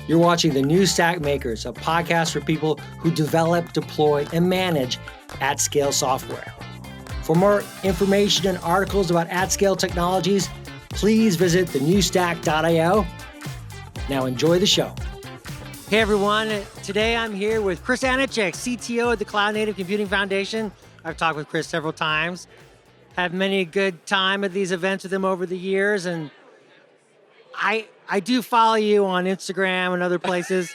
You're watching The New Stack Makers, a podcast for people who develop, deploy, and manage at-scale software. For more information and articles about at-scale technologies, please visit thenewstack.io. Now enjoy the show. Hey everyone, today I'm here with Chris Aniszczyk, CTO at the Cloud Native Computing Foundation. I've talked with Chris several times, had many a good time at these events with him over the years, and I do follow you on Instagram and other places.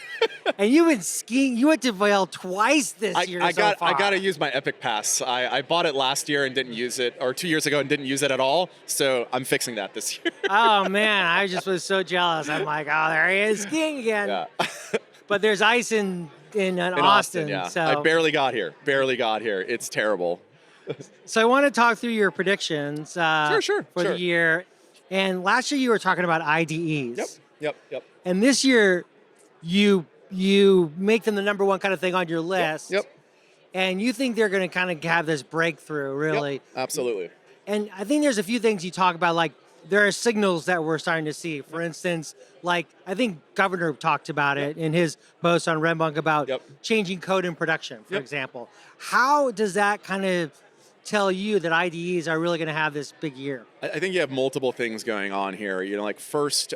And you've been skiing. You went to Vail twice this year so far. I got to use my Epic Pass. I bought it last year and didn't use it, or 2 years ago and didn't use it at all. So I'm fixing that this year. Oh, man. I just was so jealous. I'm like, oh, there he is skiing again. Yeah. But there's ice in Austin. Yeah. So. I barely got here. It's terrible. So I want to talk through your predictions Sure. the year. And last year you were talking about IDEs. Yep. And this year you make them the number one kind of thing on your list. Yep. And you think they're going to kind of have this breakthrough, really. Yep, absolutely. And I think there's a few things you talk about, like there are signals that we're starting to see. For instance, like I think Governor talked about it in his post on Redbunk about changing code in production, for example. How does that kind of tell you that IDEs are really going to have this big year? I think you have multiple things going on here. Like first,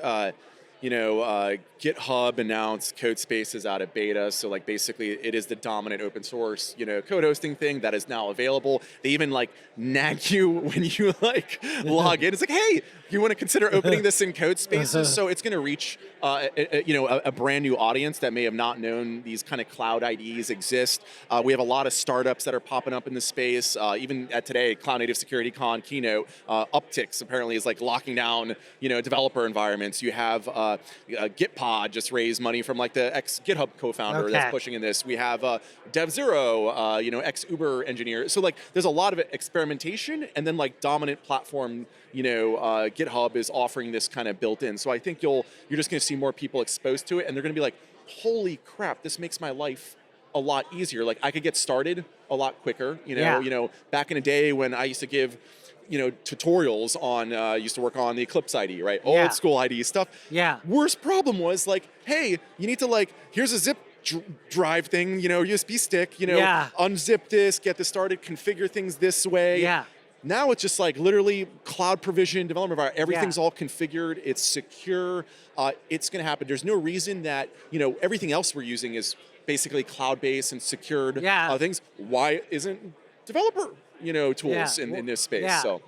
GitHub announced Codespaces out of beta. So like basically it is the dominant open source, code hosting thing that is now available. They even like nag you when you like log in. It's like, hey, you want to consider opening this in Codespaces? So it's going to reach, a brand new audience that may have not known these kind of cloud IDEs exist. We have a lot of startups that are popping up in the space. Even at today, Cloud Native Security Con keynote, Uptycs apparently is like locking down, developer environments. You have GitPod just raised money from like the ex-GitHub co-founder that's pushing in this. We have DevZero, ex-Uber engineer. So like there's a lot of experimentation, and then like dominant platform, GitHub is offering this kind of built in. So I think you're just going to see more people exposed to it, and they're going to be like, holy crap, this makes my life a lot easier. Like I could get started a lot quicker. Back in the day when I used to give tutorials on, used to work on the Eclipse IDE, right? Old school IDE stuff. Yeah. Worst problem was like, hey, you need to like, here's a zip drive thing, USB stick, unzip this, get this started, configure things this way. Yeah. Now it's just like literally cloud provision, development environment, everything's all configured, it's secure, it's gonna happen. There's no reason that, everything else we're using is basically cloud-based and secured things. Why isn't developer tools in this space? So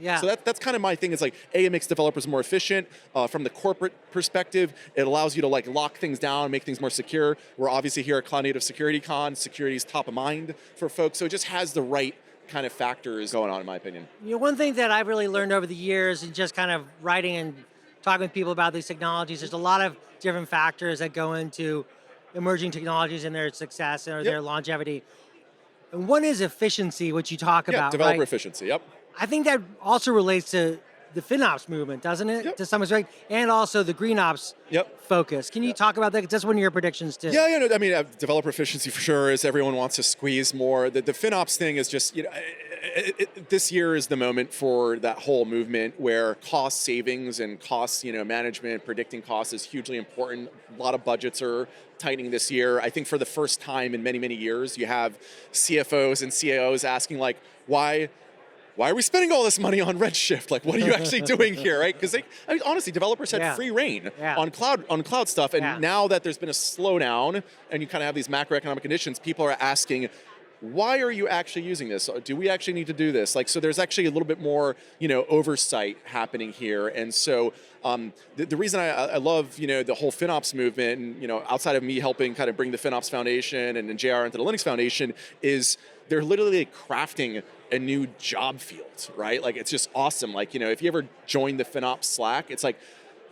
that's kind of my thing. Is like, it makes developers more efficient. From the corporate perspective, it allows you to like lock things down, make things more secure. We're obviously here at Cloud Native Security Con. Security is top of mind for folks, so it just has the right kind of factors going on, in my opinion. One thing that I've really learned over the years, and just kind of writing and talking with people about these technologies, there's a lot of different factors that go into emerging technologies and their success or their longevity. And one is efficiency, which you talk about, developer right? efficiency, I think that also relates to the FinOps movement, doesn't it? To some extent, and also the GreenOps focus. Can you talk about that? That's one of your predictions too. Developer efficiency for sure is everyone wants to squeeze more. The FinOps thing is just, this year is the moment for that whole movement where cost savings and cost, management, predicting costs is hugely important. A lot of budgets are tightening this year. I think for the first time in many, many years, you have CFOs and CAOs asking like, why are we spending all this money on Redshift? Like, what are you actually doing here, right? Because honestly, developers had free reign on cloud stuff, and now that there's been a slowdown, and you kind of have these macroeconomic conditions, people are asking, why are you actually using this? Do we actually need to do this? Like, so there's actually a little bit more, oversight happening here, and so the reason I love, the whole FinOps movement, and outside of me helping kind of bring the FinOps Foundation and JR into the Linux Foundation, is they're literally crafting a new job field, right? Like, it's just awesome. Like, if you ever join the FinOps Slack, it's like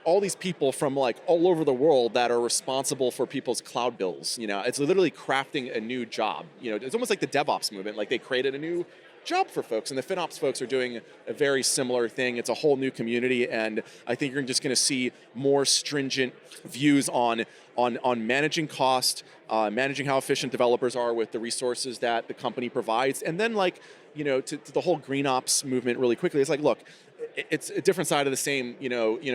all these people from like all over the world that are responsible for people's cloud bills. It's literally crafting a new job. It's almost like the DevOps movement. Like, they created a new job for folks, and the FinOps folks are doing a very similar thing. It's a whole new community, and I think you're just going to see more stringent views on managing cost, managing how efficient developers are with the resources that the company provides, and then to the whole GreenOps movement really quickly. It's like, look, it's a different side of the same,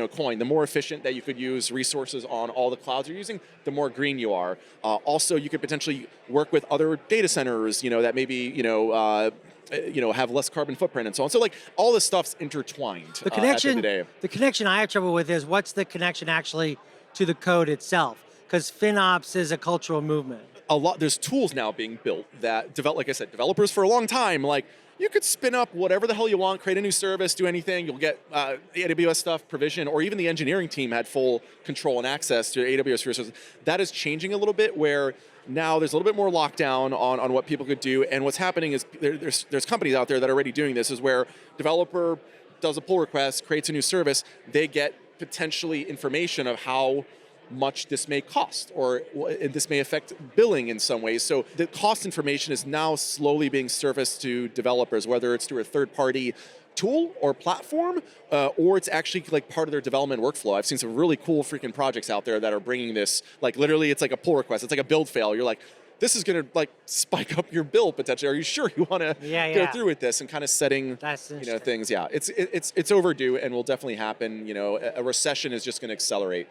coin. The more efficient that you could use resources on all the clouds you're using, the more green you are. Also, you could potentially work with other data centers, that maybe, have less carbon footprint and so on. So like all this stuff's intertwined. The connection, at the end of the day. the connection I have trouble with is what's the connection actually to the code itself? Because FinOps is a cultural movement. There's tools now being built that like I said, developers for a long time, like you could spin up whatever the hell you want, create a new service, do anything. You'll get the AWS stuff, provision, or even the engineering team had full control and access to AWS resources. That is changing a little bit where now there's a little bit more lockdown on what people could do. And what's happening is there's companies out there that are already doing this, is where developer does a pull request, creates a new service, they get potentially information of how much this may cost, or this may affect billing in some ways. So the cost information is now slowly being surfaced to developers, whether it's through a third-party tool or platform, or it's actually like part of their development workflow. I've seen some really cool freaking projects out there that are bringing this, like literally it's like a pull request, it's like a build fail. You're like, this is going to like spike up your bill potentially. Are you sure you want to go through with this, and kind of setting things? Yeah, it's overdue and will definitely happen. A recession is just going to accelerate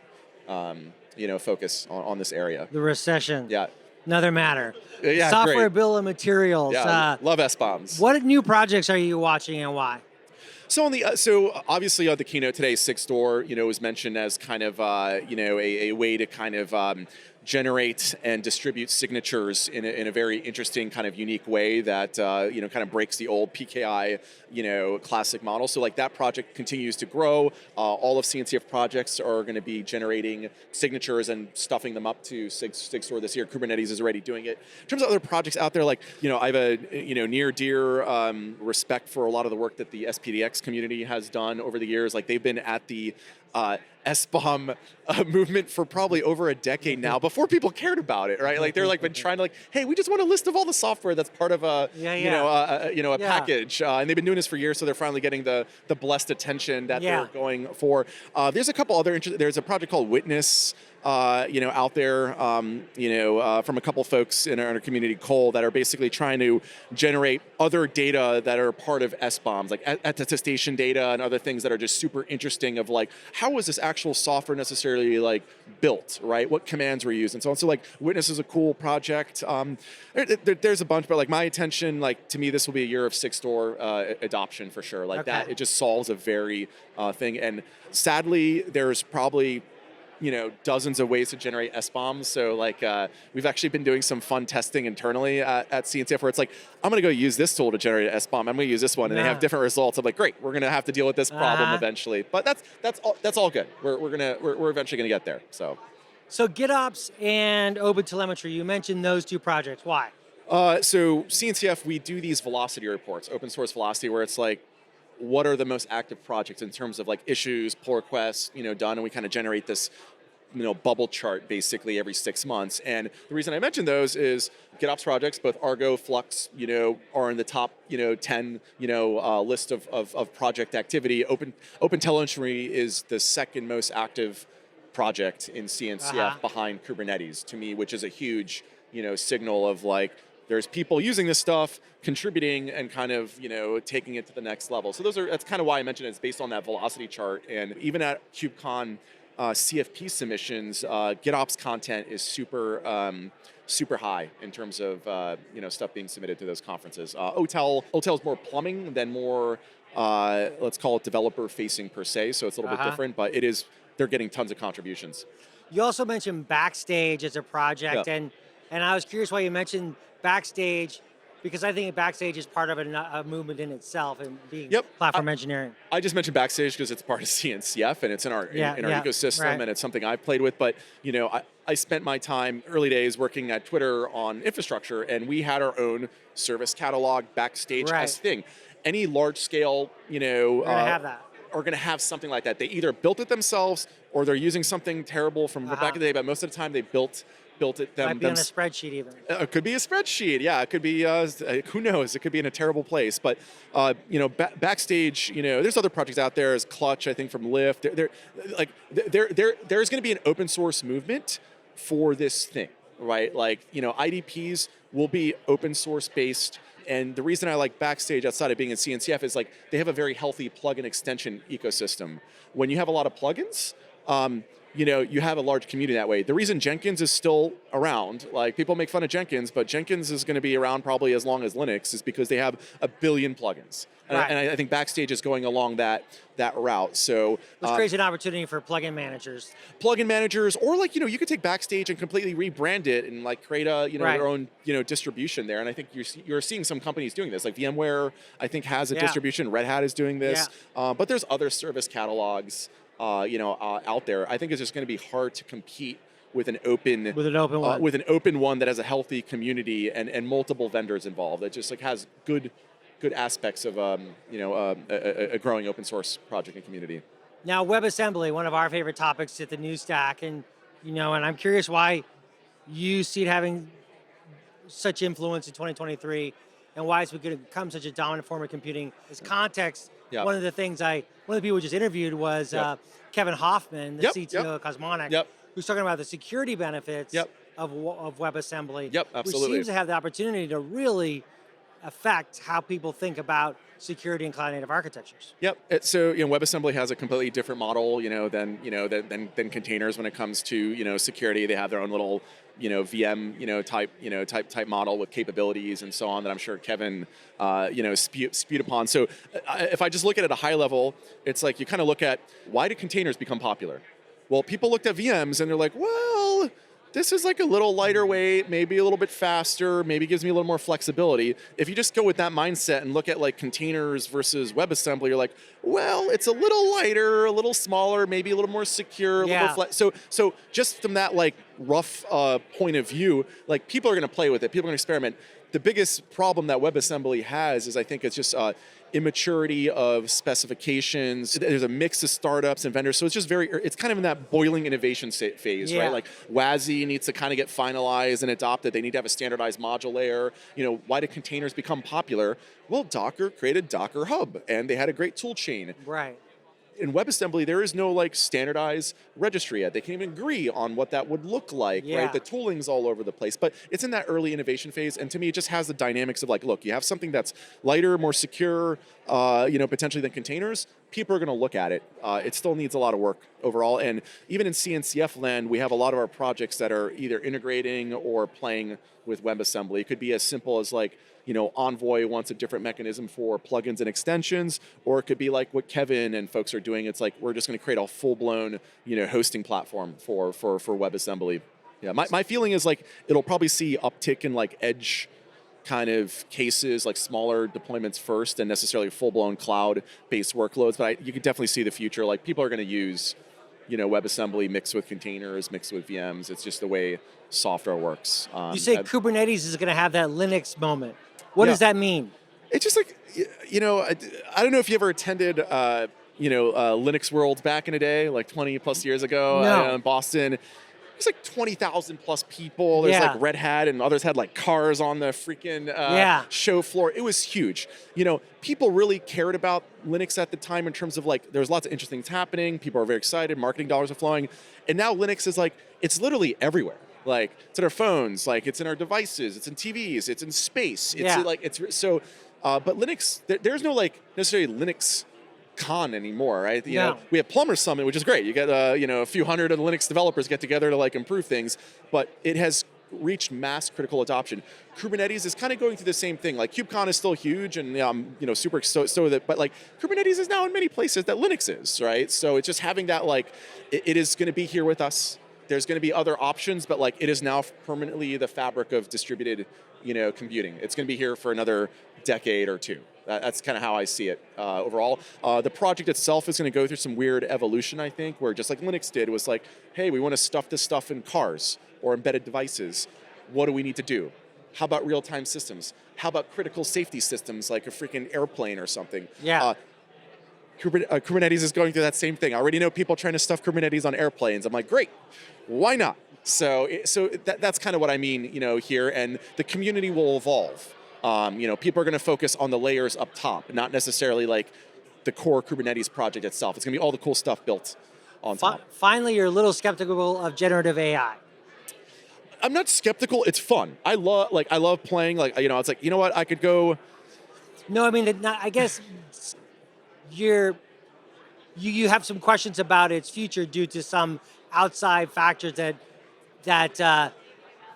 focus on this area. The recession. Yeah. Another matter. Yeah, Software great. bill of materials. Yeah, love SBOMs. What new projects are you watching and why? So obviously on the keynote today, Sigstore, was mentioned as kind of a way to kind of generate and distribute signatures in a very interesting kind of unique way that kind of breaks the old PKI classic model. So like that project continues to grow. All of CNCF projects are going to be generating signatures and stuffing them up to Sigstore this year. Kubernetes is already doing it. In terms of other projects out there, like I have a near dear respect for a lot of the work that the SPDX community has done over the years. Like they've been at the SBOM movement for probably over a decade now, before people cared about it, right? Like they're like been trying to hey, we just want a list of all the software that's part of a package, and they've been doing this for years, so they're finally getting the blessed attention that they're going for. There's a couple other there's a project called Witness. Out there, from a couple folks in our community, Cole, that are basically trying to generate other data that are part of SBOMs, like attestation data and other things that are just super interesting of like, how was this actual software necessarily like built, right? What commands were used and so on. So like Witness is a cool project. There's a bunch, but like my attention, like to me, this will be a year of Sigstore adoption for sure. Like that, it just solves a very thing. And sadly, there's probably dozens of ways to generate SBOMs. So like we've actually been doing some fun testing internally at CNCF where it's like, I'm going to go use this tool to generate an SBOM. I'm going to use this one, and they have different results. I'm like, great, we're going to have to deal with this problem eventually. But that's all good. We're eventually going to get there. So GitOps and OpenTelemetry, you mentioned those two projects. Why? So CNCF, we do these velocity reports, open source velocity, where it's like, what are the most active projects in terms of like issues, pull requests, done, and we kind of generate this, bubble chart basically every 6 months. And the reason I mentioned those is GitOps projects, both Argo, Flux, are in the top, 10, list of project activity. OpenTelemetry is the second most active project in CNCF behind Kubernetes to me, which is a huge, signal of like, there's people using this stuff, contributing, and kind of, taking it to the next level. So that's kind of why I mentioned it. It's based on that velocity chart. And even at KubeCon CFP submissions, GitOps content is super high in terms of, stuff being submitted to those conferences. OTel is more plumbing than more, let's call it developer facing per se. So it's a little bit different, but they're getting tons of contributions. You also mentioned Backstage as a project, and I was curious why you mentioned Backstage, because I think Backstage is part of a movement in itself and being platform engineering. I just mentioned Backstage because it's part of CNCF and it's in our ecosystem, and it's something I've played with. But I spent my time early days working at Twitter on infrastructure, and we had our own service catalog, Backstage-esque thing. Any large scale, have that. are going to have something like that. They either built it themselves or they're using something terrible from back in the day. But most of the time, they built it them. Might be on a spreadsheet even. It could be a spreadsheet. Yeah, it could be. Who knows? It could be in a terrible place. But Backstage. There's other projects out there. As Clutch, I think from Lyft. There's going to be an open source movement for this thing, right? Like IDPs will be open source based. And the reason I like Backstage outside of being in CNCF is like they have a very healthy plugin extension ecosystem. When you have a lot of plugins, you have a large community that way. The reason Jenkins is still around, like people make fun of Jenkins, but Jenkins is going to be around probably as long as Linux, is because they have a billion plugins. And I think Backstage is going along that route. So which creates an opportunity for plugin managers. Plugin managers, or like, you could take Backstage and completely rebrand it and like create a, their own, distribution there. And I think you're seeing some companies doing this. Like VMware, I think, has a distribution. Red Hat is doing this. Yeah. But there's other service catalogs, out there. I think it's just going to be hard to compete with an open one that has a healthy community and multiple vendors involved. That just like has good aspects of a growing open source project and community. Now, WebAssembly, one of our favorite topics at the news stack, and and I'm curious why you see it having such influence in 2023, and why it's going to become such a dominant form of computing. As context, one of the people we just interviewed was Kevin Hoffman, the CTO of Cosmonic, who's talking about the security benefits of WebAssembly, which seems to have the opportunity to really affect how people think about security and cloud native architectures. So WebAssembly has a completely different model, than containers when it comes to security. They have their own little VM type model with capabilities and so on that I'm sure Kevin spewed upon. So if I just look at it at a high level, it's like you kind of look at, why did containers become popular? Well, people looked at VMs and they're like, well, this is like a little lighter weight, maybe a little bit faster, maybe gives me a little more flexibility. If you just go with that mindset and look at like containers versus WebAssembly, you're like, well, it's a little lighter, a little smaller, maybe a little more secure, a little more So just from that like rough point of view, like people are going to play with it, people are going to experiment. The biggest problem that WebAssembly has is I think it's just immaturity of specifications. There's a mix of startups and vendors, so it's kind of in that boiling innovation phase, right? Like WASI needs to kind of get finalized and adopted. They need to have a standardized module layer. Why did containers become popular? Well, Docker created Docker Hub, and they had a great tool chain. Right. In WebAssembly, there is no like standardized registry yet. They can't even agree on what that would look like, right? The tooling's all over the place, but it's in that early innovation phase. And to me, it just has the dynamics of like, look, you have something that's lighter, more secure, potentially than containers. People are going to look at it. It still needs a lot of work overall. And even in CNCF land, we have a lot of our projects that are either integrating or playing with WebAssembly. It could be as simple as like, Envoy wants a different mechanism for plugins and extensions, or it could be like what Kevin and folks are doing. It's like, we're just going to create a full-blown, hosting platform for WebAssembly. Yeah, my feeling is like, it'll probably see uptick in like edge kind of cases, like smaller deployments first than necessarily full-blown cloud-based workloads. But you could definitely see the future. Like people are going to use, WebAssembly mixed with containers, mixed with VMs. It's just the way software works. You say Kubernetes is going to have that Linux moment. What does that mean? It's just like, I don't know if you ever attended, Linux World back in the day, like 20 plus years ago in Boston. There's like 20,000 plus people. There's like Red Hat and others had like cars on the freaking show floor. It was huge. People really cared about Linux at the time in terms of like, there's lots of interesting things happening. People are very excited. Marketing dollars are flowing. And now Linux is like, it's literally everywhere. Like it's in our phones, like it's in our devices, it's in TVs, it's in space. But Linux, there's no like necessarily Linux con anymore, right? We have Plumber Summit, which is great. You get a few hundred of the Linux developers get together to like improve things, but it has reached mass critical adoption. Kubernetes is kind of going through the same thing. Like KubeCon is still huge, and super stoked with it. But like Kubernetes is now in many places that Linux is, right? So it's just having that like it is going to be here with us. There's going to be other options, but like it is now permanently the fabric of distributed, computing. It's going to be here for another decade or two. That's kind of how I see it overall. The project itself is going to go through some weird evolution, I think, where just like Linux did, was like, hey, we want to stuff this stuff in cars or embedded devices. What do we need to do? How about real-time systems? How about critical safety systems like a freaking airplane or something? Kubernetes is going through that same thing. I already know people trying to stuff Kubernetes on airplanes. I'm like, great, why not? So that's kind of what I mean, here, and the community will evolve. People are going to focus on the layers up top, not necessarily like the core Kubernetes project itself. It's going to be all the cool stuff built on top. Finally, you're a little skeptical of generative AI. I'm not skeptical. It's fun. I love playing. Like, you know, it's like, you know what? I could go. No, I mean, I guess you have some questions about its future due to some outside factors that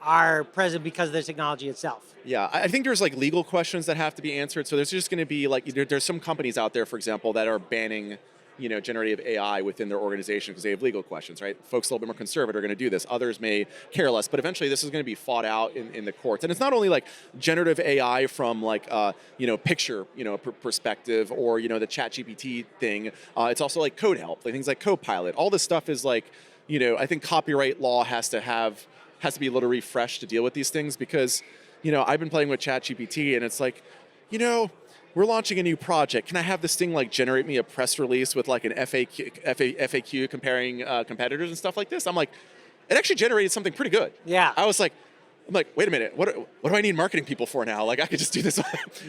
are present because of the technology itself. Yeah, I think there's like legal questions that have to be answered. So there's just going to be like, there's some companies out there, for example, that are banning, you know, generative AI within their organization because they have legal questions, right? Folks a little bit more conservative are going to do this. Others may care less, but eventually this is going to be fought out in the courts. And it's not only like generative AI from like, you know, picture, you know, perspective, or, you know, the ChatGPT thing. It's also like code help, like things like Copilot. All this stuff is like, you know, I think copyright law has to be a little refreshed to deal with these things because, you know, I've been playing with ChatGPT and it's like, you know, we're launching a new project. Can I have this thing like generate me a press release with like an FAQ comparing competitors and stuff like this? I'm like, it actually generated something pretty good. Yeah. I'm like, wait a minute, what do I need marketing people for now? Like I could just do this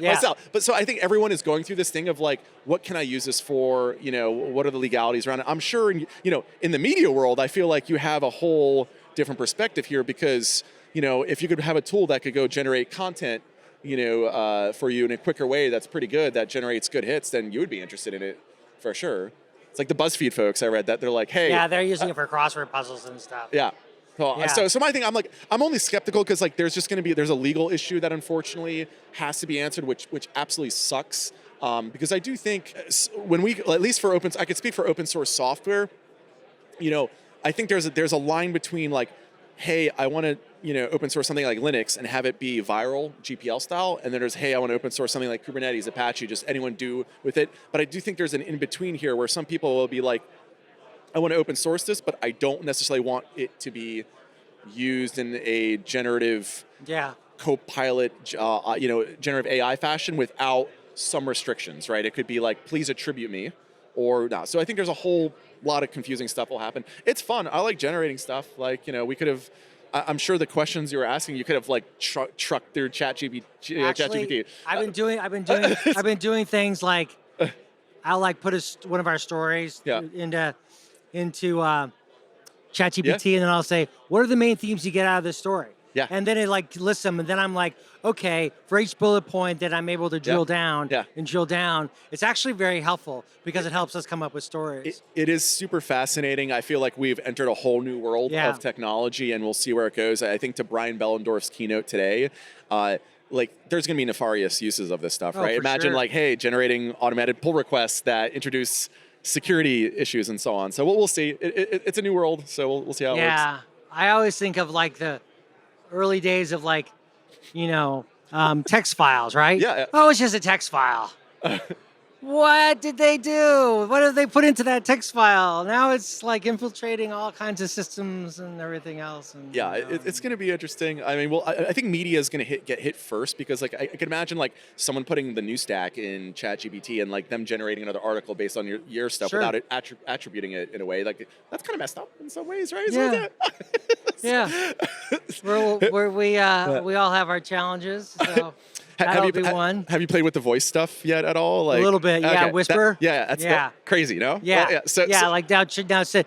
myself. But so I think everyone is going through this thing of like, what can I use this for? You know, what are the legalities around it? I'm sure, you know, in the media world, I feel like you have a whole different perspective here because, you know, if you could have a tool that could go generate content, you know, for you in a quicker way that's pretty good, that generates good hits, then you would be interested in it for sure. It's like the BuzzFeed folks, I read that. They're like, hey. Yeah, they're using it for crossword puzzles and stuff. Yeah. Yeah. So my thing, I'm only skeptical because like there's a legal issue that unfortunately has to be answered, which absolutely sucks. Because I do think when we, at least for I could speak for open source software, you know, I think there's a line between like, hey, I want to, you know, open source something like Linux and have it be viral GPL style. And then there's, hey, I want to open source something like Kubernetes, Apache, just anyone do with it. But I do think there's an in-between here where some people will be like, I want to open source this, but I don't necessarily want it to be used in a generative Copilot, you know, generative AI fashion without some restrictions, right? It could be like, please attribute me or not. So I think there's a whole lot of confusing stuff will happen. It's fun. I like generating stuff. Like, you know, we could have, I'm sure the questions you were asking, you could have like trucked through ChatGPT. Actually, I've been doing things like, I'll like put one of our stories into ChatGPT, and then I'll say, what are the main themes you get out of this story? Yeah. And then it like lists them, and then I'm like, okay, for each bullet point that I'm able to drill down and drill down, it's actually very helpful because it helps us come up with stories. It is super fascinating. I feel like we've entered a whole new world of technology, and we'll see where it goes. I think to Brian Bellendorf's keynote today, like there's going to be nefarious uses of this stuff, right? Imagine like, hey, generating automated pull requests that introduce security issues and so on. So we'll see. It's a new world, so we'll see how it works. Yeah, I always think of like the early days of like, you know, text files, right? Yeah. Oh, it's just a text file. What did they do? What did they put into that text file? Now it's like infiltrating all kinds of systems and everything else. And, yeah, it's going to be interesting. I mean, well, I think media is going to get hit first because, like, I can imagine like someone putting the news stack in ChatGPT and like them generating another article based on your stuff without it attributing it in a way like that's kind of messed up in some ways, right? Yeah. Yeah. We all have our challenges. So. Have you played with the voice stuff yet at all? Like, a little bit, yeah. Whisper, that's crazy, no? Yeah, like now say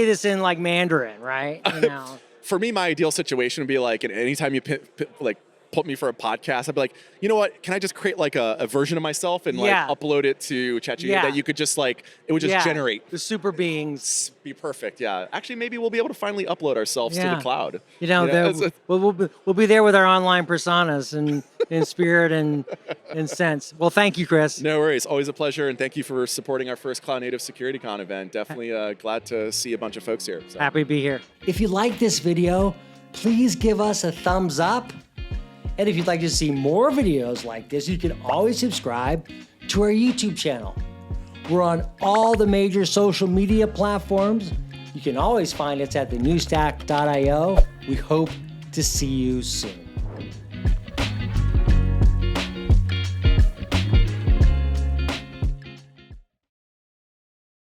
this in like Mandarin, right? You know. For me, my ideal situation would be like, anytime you put me for a podcast, I'd be like, you know what? Can I just create like a version of myself and like upload it to ChatGPT that you could just like it would just generate the super beings? Be perfect. Yeah. Actually, maybe we'll be able to finally upload ourselves to the cloud. You know, we'll be there with our online personas and in spirit and in sense. Well, thank you, Chris. No worries. Always a pleasure, and thank you for supporting our first Cloud Native SecurityCon event. Definitely glad to see a bunch of folks here. So. Happy to be here. If you like this video, please give us a thumbs up. And if you'd like to see more videos like this, you can always subscribe to our YouTube channel. We're on all the major social media platforms. You can always find us at thenewstack.io. We hope to see you soon.